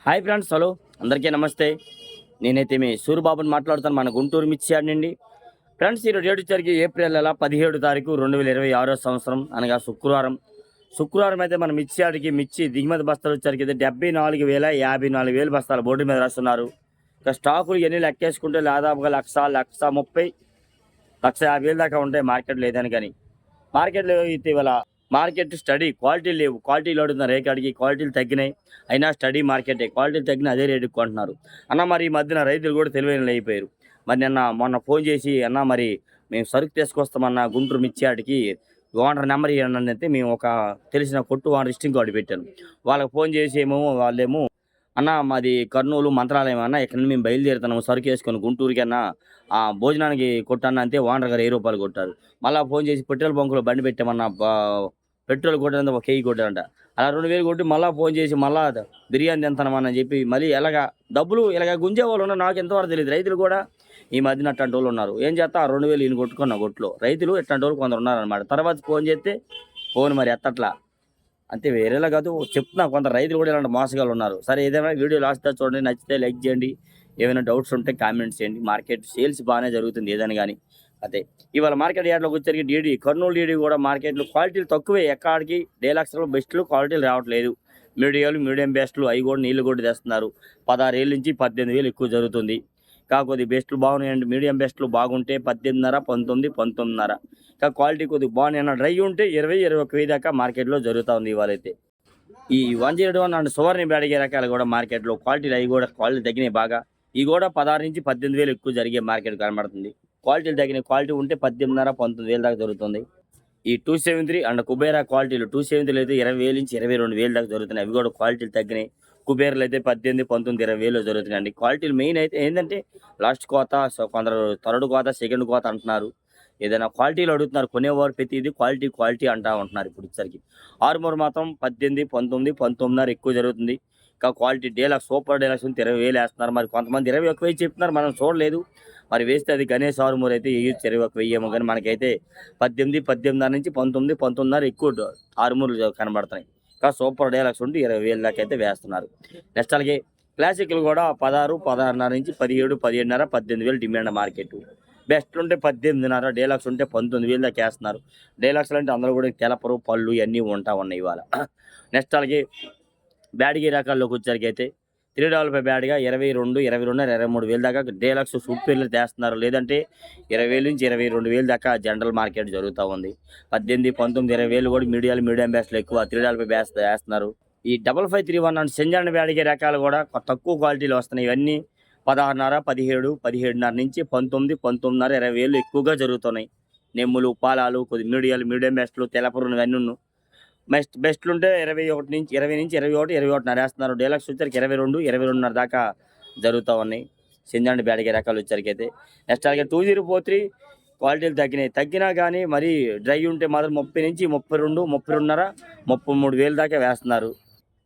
Hi friends, hello అందరికీ నమస్తే. నేనైతే మీ సూరిబాబుని మాట్లాడుతాను, మన గుంటూరు మిర్చి యార్డ్ నుండి. ఫ్రెండ్స్, ఈరోజు డేట్ వచ్చరికి ఏప్రిల్ నెల 17 తారీఖు 2026 సంవత్సరం, అనగా శుక్రవారం అయితే మన మిర్చి యార్డ్కి మిర్చి దిగుమతి బస్తాలు వచ్చరికి అయితే 74,054 బస్తాలు బోర్డు మీద రాస్తున్నారు. ఇక స్టాకులు ఎన్ని లెక్కేసుకుంటే దాదాపుగా 1,30,000, 1,50,000 దాకా ఉంటాయి మార్కెట్లో. ఏదని కానీ మార్కెట్లో అయితే ఇవాళ మార్కెట్ స్టడీ క్వాలిటీ లేవు. క్వాలిటీలు అడుగుతున్నారు రేకాడికి, క్వాలిటీలు తగ్గినాయి. అయినా స్టడీ మార్కెటే, క్వాలిటీలు తగ్గిన అదే రేటుకి కొంటున్నారు అన్న. మరి ఈ మధ్యన రైతులు కూడా తెలివైన అయిపోయారు. మరి మొన్న ఫోన్ చేసి, అన్న మరి మేము సరుకు తీసుకొస్తామన్న గుంటూరు మిర్చి యార్డ్కి, ఓనర్ నెంబర్ ఇవ్వండి అయితే మేము ఒక తెలిసిన కొట్టు ఓనర్ విజిటింగ్ కార్డు పెట్టాను. వాళ్ళకి ఫోన్ చేసి వాళ్ళేమో అన్న మాది కర్నూలు మంత్రాలయం అన్న, ఇక్కడ మేము బయలుదేరుతున్నాము సరుకు వేసుకొని గుంటూరుకి అన్న, భోజనానికి కొట్టన్న అంతే. ఓనర్ గారు 1000 రూపాయలు కొట్టారు. మళ్ళీ ఫోన్ చేసి పెట్రోల్ బంకులో బండి పెట్టామన్న, పెట్రోల్ కొట్టినంత ఒక 1000 కొట్టారంట. అలా 2000 కొట్టి మళ్ళీ ఫోన్ చేసి మళ్ళా బిర్యానీ తింటానమని చెప్పి మళ్ళీ ఎలాగా డబ్బులు ఇలాగ గుంజే వాళ్ళు ఉన్నారు. నాకు ఎంతవరకు తెలియదు. రైతులు కూడా ఈ మధ్యన అట్లాంటి వాళ్ళు ఉన్నారు. ఏం చేస్తా, 2000 ఈయన కొట్టుకున్న కొట్లో రైతులు ఇట్లాంటి వాళ్ళు కొందరు ఉన్నారనమాట. తర్వాత ఫోన్ చేస్తే ఫోన్ మరి ఎత్తట్లా అంతే, వేరేలా కాదు చెప్తున్నా. కొంత రైతులు కూడా ఇలాంటి మోసగాళ్ళు ఉన్నారు. సరే, ఏదైనా వీడియో లాస్ట్ చూడండి, నచ్చితే లైక్ చేయండి, ఏమైనా డౌట్స్ ఉంటే కామెంట్స్ చేయండి. మార్కెట్ సేల్స్ బాగానే జరుగుతుంది ఏదైనా కానీ. అదే ఇవాళ మార్కెట్ యార్డ్లోకి వచ్చరికి డీడీ కర్నూలు డీడీ కూడా మార్కెట్లో క్వాలిటీలు తక్కువే. ఎక్కడికి డీలక్స్లో బెస్ట్లు క్వాలిటీలు రావట్లేదు. మీడియం బెస్ట్లు అవి కూడా నీళ్ళు కూడా తెస్తున్నారు. 16,000 నుంచి 18,000 ఎక్కువ జరుగుతుంది. కాకపోతే బెస్ట్లు బాగున్నాయండి. మీడియం బెస్ట్లు బాగుంటే 18,500, 19, 19,500. ఇంకా క్వాలిటీ కొద్దిగా బాగున్నాయి. డ్రై ఉంటే 20, 21,000 దాకా మార్కెట్లో జరుగుతూ ఉంది ఇవాళైతే. ఈ 101 అండ్ సువర్ణ బ్యాడిగే రకాలు కూడా మార్కెట్లో క్వాలిటీలు అవి కూడా క్వాలిటీ తగ్గినాయి బాగా. ఇవి కూడా 16 నుంచి 18,000 ఎక్కువ జరిగే మార్కెట్ కనబడుతుంది. క్వాలిటీలు తగ్గినాయి. క్వాలిటీ ఉంటే 18,500, 19,000 దాకా జరుగుతుంది. ఈ 273 అండ్ కుబేరా క్వాలిటీలు 270 అయితే 20,000 నుంచి 22,000 దాకా జరుగుతున్నాయి. అవి కూడా క్వాలిటీలు తగ్గినాయి. కుబేర్లు అయితే 18, 19, 20,000 జరుగుతున్నాయండి. క్వాలిటీలు మెయిన్ అయితే ఏంటంటే లాస్ట్ కోత, కొందరు థర్డ్ కోత, సెకండ్ కోత అంటున్నారు. ఏదైనా క్వాలిటీలు అడుగుతున్నారు కొనేవారు. ప్రతిదీ క్వాలిటీ అంటా ఉంటున్నారు. ఇప్పుడు ఇచ్చరికి ఆర్మూర్ మాత్రం 18, 19, 19,500 ఎక్కువ జరుగుతుంది. ఇంకా క్వాలిటీ డీలక్స్, సూపర్ డీలక్స్ 20,000 వేస్తున్నారు. మరి కొంతమంది 21,000 చెప్తున్నారు, మనం చూడలేదు. మరి వేస్తే అది గణేష్ ఆర్మూర్ అయితే 21,000 ఏమో. కానీ మనకైతే 18, 18,500 నుంచి 19, 19,500 ఎక్కువ ఆర్మూర్లు కనబడుతున్నాయి. ఇంకా సూపర్ డీలక్స్ ఉండి 20,000 దాకా అయితే వేస్తున్నారు. నెక్స్ట్ అలాగే క్లాసిక్లు కూడా 16, 16,500 నుంచి 17, 17,500, 18,000 డిమాండ్ మార్కెట్. బెస్ట్ ఉంటే 18,500, డీలక్స్ ఉంటే 19,000 దాకా వేస్తున్నారు. డీలక్స్లు అంటే అందరూ కూడా తెలపరు, పళ్ళు ఇవన్నీ ఉంటా ఉన్నాయి ఇవాళ. నెక్స్ట్ అలాగే బ్యాడ్గి రకాల్లోకి వచ్చరికి అయితే $3 బ్యాడ్గా 22, 22,500, 23,000 దాకా డీలక్స్ సూపర్లు తెస్తున్నారు. లేదంటే 20,000 నుంచి 22,000 దాకా జనరల్ మార్కెట్ జరుగుతూ ఉంది. 18, 19, 20,000 కూడా మీడియం బ్యాస్లు ఎక్కువ $3 బ్యాస్ వేస్తున్నారు. ఈ 5531 అండ్ సెంజాన్ బ్యాడ్గి రకాలు కూడా తక్కువ క్వాలిటీలు వస్తున్నాయి. ఇవన్నీ 16,500, 17, 17,500 నుంచి 19, 19,500, 20,000 ఎక్కువగా జరుగుతున్నాయి. నెమ్ములు, పాలాలు, కొద్ది మీడియం బెస్ట్లు, తెలపరు ఇవన్నీ బెస్ట్లు ఉంటే 20 నుంచి 21, 21,500 వేస్తున్నారు. డీలక్స్ వచ్చరికి 22, 22,500 దాకా జరుగుతూ ఉన్నాయి. సింజాండ్ బ్యాడిగే రకాలు వచ్చరికి అయితే. నెక్స్ట్ అలాగే 2043 క్వాలిటీలు తగ్గినా కానీ మరి డ్రై ఉంటే మాత్రం 30 నుంచి 32, 32,500, 33,000 దాకా వేస్తున్నారు.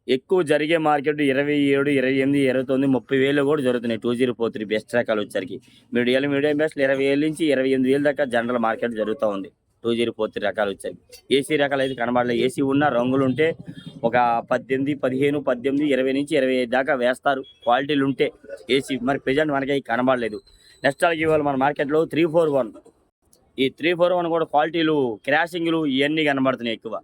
ఎక్కువ జరిగే మార్కెట్ 27, 28, 29, 30,000 కూడా జరుగుతున్నాయి. 2043 బెస్ట్ రకాలు వచ్చరికి. మీడియం బెస్ట్ 20,000 నుంచి 28,000 దాకా జనరల్ మార్కెట్ జరుగుతూ ఉంది. 2043 రకాలు వచ్చాయి. ఏసీ రకాలు అయితే కనబడలేదు. ఏసీ ఉన్న రంగులు ఉంటే ఒక 18, 15, 18, 20 నుంచి 25 దాకా వేస్తారు క్వాలిటీలు ఉంటే ఏసీ. మరి ప్రజెంట్ మనకి కనబడలేదు. నెక్స్ట్ అలాగే ఇవాళ మన మార్కెట్లో 341, ఈ 341 కూడా క్వాలిటీలు క్రాషింగ్లు ఇవన్నీ కనబడుతున్నాయి ఎక్కువ.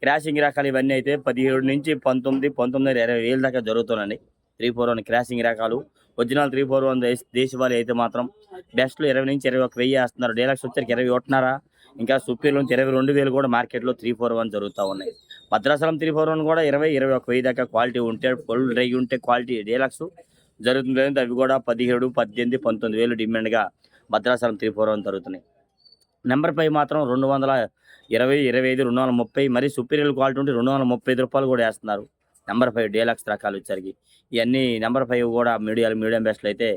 క్రాషింగ్ రకాలు ఇవన్నీ అయితే 17 నుంచి 19, 19,500, 20,000 దాకా జరుగుతున్నాయి. 341 క్రాషింగ్ రకాలు. ఒరిజినల్ 341 దేశవాళీ అయితే మాత్రం బెస్ట్లు 20 నుంచి 21,000 వేస్తున్నారు. డీలక్స్ వచ్చరికి 21,500, ఇంకా సుపీర్లు 22,000 కూడా మార్కెట్లో 341 జరుగుతూ ఉన్నాయి. భద్రాచలం 341 కూడా 20, 21,000 దాకా క్వాలిటీ ఉంటే, ఫుల్ డ్రై ఉంటే క్వాలిటీ డీలక్స్ జరుగుతుంది. అవి కూడా 17, 18, 19,000 డిమాండ్గా భద్రాచలం 341 జరుగుతున్నాయి. నెంబర్ 5 మాత్రం 220, 25, 230, మరి సుపీరియర్ క్వాలిటీ ఉంటే 235 రూపాయలు కూడా వేస్తున్నారు. నెంబర్ 5 డీలక్స్ రకాలు వచ్చరికి ఇవన్నీ నెంబర్ 5 కూడా మీడియం బెస్ట్లు అయితే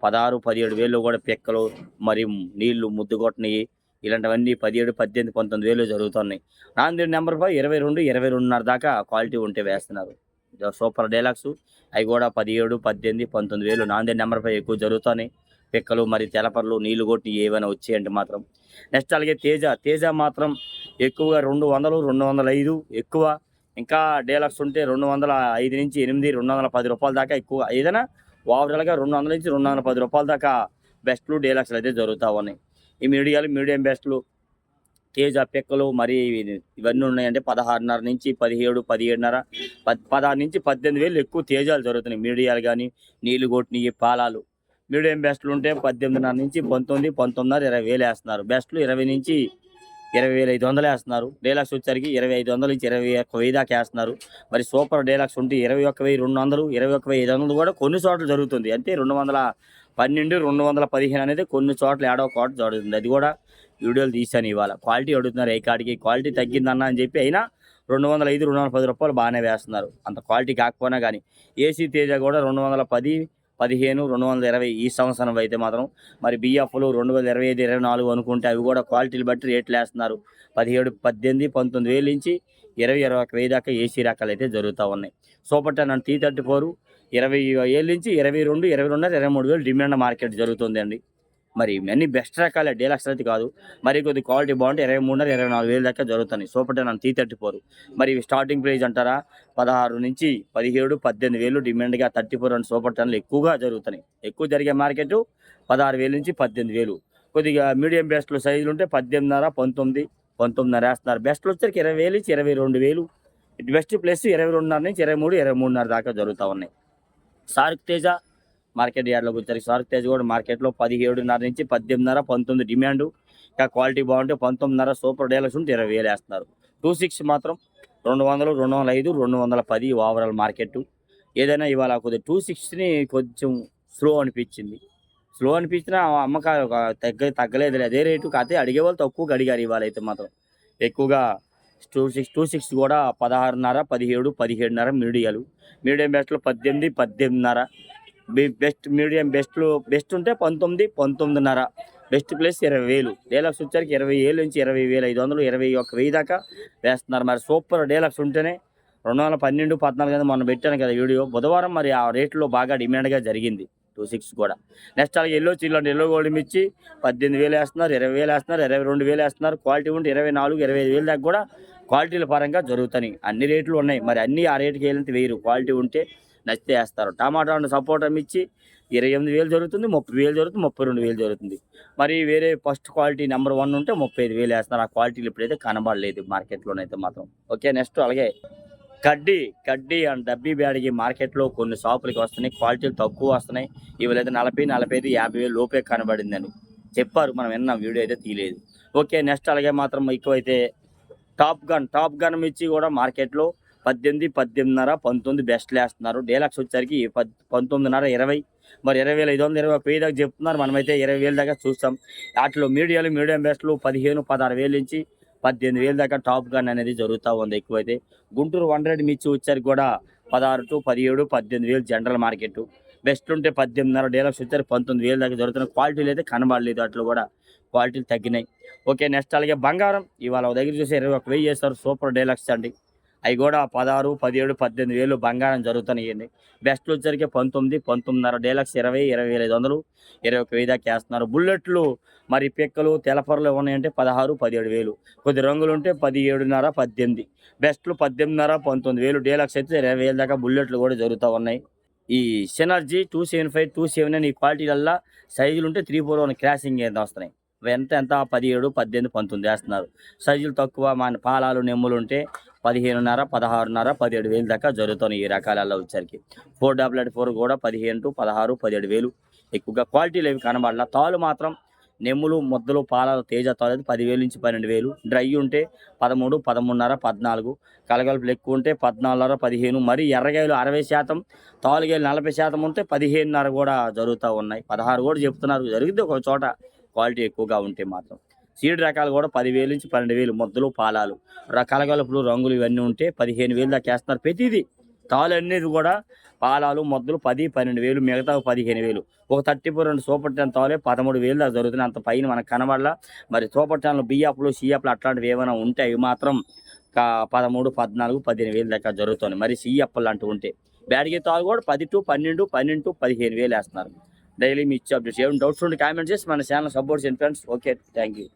16, 17,000 కూడా పిక్కలు, మరి నీళ్లు ముద్దు కొట్టనివి ఇలాంటివన్నీ 17, 18, 19,000 జరుగుతున్నాయి. నాందేడ్ నెంబర్ 5 22, 22,500 దాకా క్వాలిటీ ఉంటే వేస్తున్నారు. సూపర్ డీలక్స్ అవి కూడా 17, 18, 19,000. నాందేడ్ నెంబర్ 5 ఎక్కువ జరుగుతున్నాయి. పిక్కలు, మరి తెలపర్లు, నీళ్లు కొట్టి ఏమైనా వచ్చాయంటే మాత్రం. నెక్స్ట్ అలాగే తేజ మాత్రం ఎక్కువగా 200, 205 ఎక్కువ. ఇంకా డీలక్స్ ఉంటే 205 నుంచి 8, 210 రూపాయల దాకా ఎక్కువ. ఏదైనా ఓవరాల్గా 200 నుంచి 210 రూపాయల దాకా బెస్ట్లు డీలక్స్లు అయితే జరుగుతూ ఉన్నాయి. ఈ మీడియం బెస్ట్లు తేజ పిక్కలు మరి ఇవన్నీ ఉన్నాయంటే 16.5 నుంచి 17, 17.5, 16 నుంచి 18,000 ఎక్కువ తేజాలు జరుగుతున్నాయి. మీడియాలు కానీ నీళ్లు కొట్టినవి పాలాలు. మీడియం బెస్ట్లు ఉంటే 18.5 నుంచి 19, 19.5, 20,000 వేస్తున్నారు. బెస్ట్లు 20 నుంచి 20,500 వేస్తున్నారు. డీలక్స్ వచ్చరికి 2500 నుంచి 21,000 దాకా వేస్తున్నారు. మరి సూపర్ డీలక్స్ ఉంటే 21,200, 21,500 కూడా కొన్ని చోట్ల జరుగుతుంది. అంటే 212, 215 అనేది కొన్ని చోట్ల ఏడో కోట జరుగుతుంది. అది కూడా వీడియోలు తీశాను ఇవాళ. క్వాలిటీ అడుగుతున్నారు ఏ కాడికి, క్వాలిటీ తగ్గిందన్న అని చెప్పి అయినా 205, 210 రూపాయలు బాగానే వేస్తున్నారు. అంత క్వాలిటీ కాకపోయినా కానీ. ఏసీ తేజ కూడా 210, 15, 220 ఈ సంవత్సరం అయితే మాత్రం. మరి బిఎఫ్లు 2025, 24 అనుకుంటే అవి కూడా క్వాలిటీలు బట్టి రేట్లు వేస్తున్నారు. 17, 18, 19,000 నుంచి 20, 21,000 దాకా ఏసీ రకాలు అయితే జరుగుతూ ఉన్నాయి. సూపర్ 10 అండ్ T34 20,000 నుంచి 22, 22.5, 23,000 డిమాండ్ మార్కెట్ జరుగుతుంది అండి. మరి అన్ని బెస్ట్ రకాలే, డీలక్స్ అయితే కాదు. మరి కొద్ది క్వాలిటీ బాగుంటే 23.5, 24,000 దాకా జరుగుతున్నాయి. Super 10 and T34. మరి స్టార్టింగ్ ప్రైస్ అంటారా 16 నుంచి 17, 18,000 డిమాండ్గా 34 అండ్ సూపర్ 10లు ఎక్కువగా జరుగుతున్నాయి. ఎక్కువ జరిగే మార్కెట్ 16,000 నుంచి 18,000. కొద్దిగా మీడియం బెస్ట్లు సైజులు ఉంటే 18.5, 19, 19.5 వేస్తున్నారు. బెస్ట్లు వచ్చరికి 20,000 నుంచి 22,000. బెస్ట్ ప్లస్ 22.5 నుంచి 23, 23.5 దాకా జరుగుతూ ఉన్నాయి. సార్క్ తేజ మార్కెట్ యార్డ్లోకి వచ్చారు. సార్క్ తేజ కూడా మార్కెట్లో 17.5 నుంచి 18.5, 19 డిమాండ్. ఇంకా క్వాలిటీ బాగుంటే 19.5, సూపర్ డీలక్స్ ఉంటే 20,000 వేస్తున్నారు. 26 మాత్రం 200, 205, 210 ఓవరాల్ మార్కెట్. ఏదైనా ఇవాళ కొద్దిగా 26ని కొంచెం స్లో అనిపించినా అమ్మకాలు తగ్గలేదు. అదే రేటు కాకపోతే అడిగే వాళ్ళు తక్కువగా అడిగారు ఇవాళ అయితే మాత్రం. ఎక్కువగా 26 కూడా 16.5, 17, 17.5 మీడియం బెస్ట్లు 18, 18.5. మీడియం బెస్ట్ ఉంటే 19, 19.5. Best plus 20,000. డీలక్స్ వచ్చరికి 20,000 నుంచి 20,500, 21,000 దాకా వేస్తున్నారు. మరి సూపర్ డీలక్స్ ఉంటేనే 2012, 14 మొన్న పెట్టాను కదా వీడియో. బుధవారం మరి ఆ రేట్లో బాగా డిమాండ్గా జరిగింది 26 కూడా. నెక్స్ట్ అలాగే ఎల్లో గోల్డ్ మిర్చి 18,000 వేస్తున్నారు, 20,000 వేస్తున్నారు, 22,000 వేస్తున్నారు. క్వాలిటీ ఉంటే 24, 25,000 దాకా కూడా క్వాలిటీల పరంగా జరుగుతాయి. అన్ని రేట్లు ఉన్నాయి. మరి అన్ని ఆ రేటుకి వెళ్ళినంత వేయరు. క్వాలిటీ ఉంటే నచ్చితే వేస్తారు. టమాటా అండ్ సపోటా మిర్చి 28,000 జరుగుతుంది, 30,000 జరుగుతుంది, 32,000 జరుగుతుంది. మరి వేరే ఫస్ట్ క్వాలిటీ నెంబర్ 1 ఉంటే 35,000 వేస్తున్నారు. ఆ క్వాలిటీలు ఇప్పుడైతే కనబడలేదు మార్కెట్లోనైతే మాత్రం. ఓకే, నెక్స్ట్ అలాగే కడ్డీ అండ్ డబ్బీ బ్యాడ్కి మార్కెట్లో కొన్ని షాపులకి వస్తున్నాయి. క్వాలిటీలు తక్కువ వస్తున్నాయి. ఇవాళైతే 40, 45, 50,000 లోపే కనబడిందని చెప్పారు. మనం విన్నాం, వీడియో అయితే తీయలేదు. ఓకే, నెక్స్ట్ అలాగే మాత్రం ఎక్కువైతే టాప్ గన్ మిర్చి కూడా మార్కెట్లో 18, 18.5, 19 బెస్ట్లు వేస్తున్నారు. డీలక్స్ వచ్చరికి 19.5, 20. మరి 20,500, 21,000 దాకా చెప్తున్నారు. మనమైతే 20,000 దాకా చూస్తాం. వాటిలో మీడియం బెస్ట్లు 15, 16,000 నుంచి 18,000 దాకా టాప్ గన్ అనేది జరుగుతూ ఉంది. ఎక్కువైతే గుంటూరు 100 మిర్చి వచ్చరికి కూడా 16 to 17, 18,000 జనరల్ మార్కెట్. బెస్ట్ ఉంటే 18.5, డీలక్స్ వచ్చరికి 19,000 దాకా జరుగుతున్నాయి. క్వాలిటీలు అయితే కనబడలేదు. అట్లు కూడా క్వాలిటీలు తగ్గినాయి. ఓకే, నెక్స్ట్ అలాగే బంగారం ఇవాళ దగ్గర చూసి 21,000 చేస్తారు. సూపర్ డీలక్స్ అండి. అవి కూడా 16, 17, 18,000 బంగారం జరుగుతున్నాయండి. బెస్ట్లు వచ్చరికి 19, 19.5, డీలక్స్ 20, 20,500, 21,000 దాకా వేస్తున్నారు. బుల్లెట్లు మరి పిక్కలు తెలపరలు ఉన్నాయంటే 16, 17,000. కొద్ది రంగులు ఉంటే 17.5, 18. బెస్ట్లు 18.5, 19,000. డీలక్స్ అయితే 20,000 దాకా బుల్లెట్లు కూడా జరుగుతూ ఉన్నాయి. ఈ సినర్జీ 275, 279 ఈ క్వాలిటీలల్లా సైజులు ఉంటే 341 క్రాసింగ్ ఏదో వస్తున్నాయి. ఎంత 17, 18, 19 వేస్తున్నారు. సైజులు తక్కువ మన పాలాలు నెమ్ములు ఉంటే 15.5, 16.5, 17,000 దాకా జరుగుతున్నాయి ఈ రకాలలో వచ్చరికి. 444 కూడా 15 to 16, 17,000. ఎక్కువగా క్వాలిటీలు ఏవి కనబడాల. తాలు మాత్రం నెమ్ములు ముద్దలు పాలాలు తేజ తాలు అయితే 10,000 నుంచి 12,000. డ్రై ఉంటే 13, 13.5, 14. కలగలుపులు ఎక్కువ ఉంటే 14.5, 15. మరి ఎర్రగాయలు 60%, తాలుగాయలు 40% ఉంటే 15.5 కూడా జరుగుతూ ఉన్నాయి. 16 కూడా చెప్తున్నారు. జరిగింది ఒక చోట క్వాలిటీ ఎక్కువగా ఉంటే మాత్రం. సీడ్ రకాలు కూడా 10,000 నుంచి 12,000. ముద్దలు పాలాలు కలగలుపులు రంగులు ఇవన్నీ ఉంటే 15,000 దాకా వేస్తున్నారు. ప్రతిదీ తాలు అనేది కూడా పాలాలు ముద్దలు 10, 12,000, మిగతా 15,000. ఒక 34 సూపర్ 10 తాలే 13,000 దాకా జరుగుతున్నాయి. అంత పైన మనకు కనబడాల. మరి సూపర్ 10లో బియ్యాపులు సీఎఫ్లు అట్లాంటివి ఏమైనా ఉంటే అవి మాత్రం 13, 14, 15,000 దాకా జరుగుతుంది. మరి సీఎఫ్ లాంటివి ఉంటే బ్యాడ్కి తాలు కూడా 10 to 12, 12 to 15,000 వేస్తున్నారు. డైలీ మీ ఇచ్చే అప్డేట్స్. ఏమైనా డౌట్స్ ఉంటే కామెంట్ చేసి మన ఛానల్ సపోర్ట్ చేయండి ఫ్రెండ్స్. Okay, thank you.